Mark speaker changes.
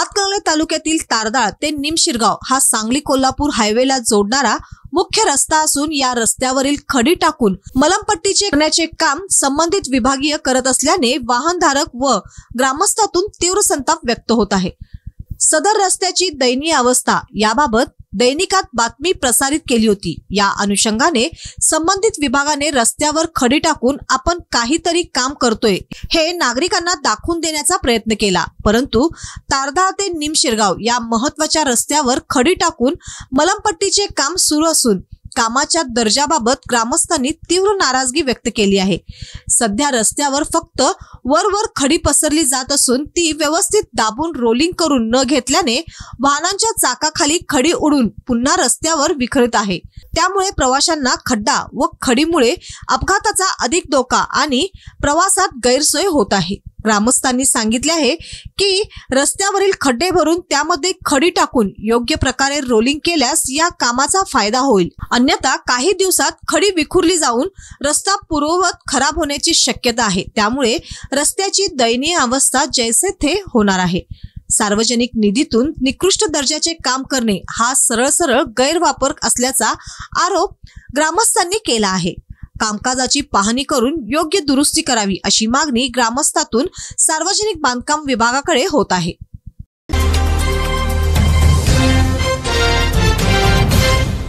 Speaker 1: हातकणंगले तालुक्यातील तारदाळ ते निमशिरगाव हा सांगली कोल्हापूर हायवेला जोडणारा मुख्य रस्ता असून या रस्त्यावरील खडी टाकून मलमपट्टीचे करण्याचे काम संबंधित विभागीय करत असल्याने वाहनधारक व ग्रामस्थातून तीव्र संताप व्यक्त होत आहे। सदर रस्त्याची दयनीय अवस्था याबाबत दैनिकात बातमी प्रसारित केली होती। या अनुषंगाने संबंधित विभागाने रस्त्यावर खडी टाकून आपण काहीतरी काम करतोय हे नागरिकांना दाखवून देण्याचा प्रयत्न केला, परंतु तारदाळ ते निमशिरगाव या महत्त्वाच्या रस्त्यावर खडी टाकून मलमपट्टीचे काम सुरू असून कामाच्या दर्जाबाबत ग्रामस्थांनी तीव्र नाराजगी व्यक्त केली आहे। सध्या रस्त्यावर फक्त वर खडी पसरली जात असून ती व्यवस्थित दाबून रोलिंग करून न घेतल्याने वाहनांच्या चाकाखाली खडी उडून पुन्हा रस्त्यावर विखरत आहे। त्यामुळे प्रवाशांना खड्डा व खडीमुळे अपघाताचा अधिक धोका आणि प्रवासात गैरसोय होत आहे। ग्रामस्थांनी सांगितले आहे की रस्त्यावरील खड्डे भरून त्यामध्ये खडी टाकून योग्य प्रकारे रोलिंग केल्यास या कामाचा फायदा होईल, अन्यथा काही दिवसात खडी विखुरली जाऊन रस्ता पूर्ववत खराब होण्याची शक्यता आहे। त्यामुळे रस्त्याची दयनीय अवस्था जैसे थे होणार आहे। सार्वजनिक निधीतून निकृष्ट दर्जाचे काम करणे हा सरळ गैरवापर असल्याचा आरोप ग्रामस्थांनी केला आहे। कामकाजाची पाहणी करून योग्य दुरुस्ती करावी अशी मागणी ग्रामस्थातून सार्वजनिक बांधकाम विभागाकडे होत आहे।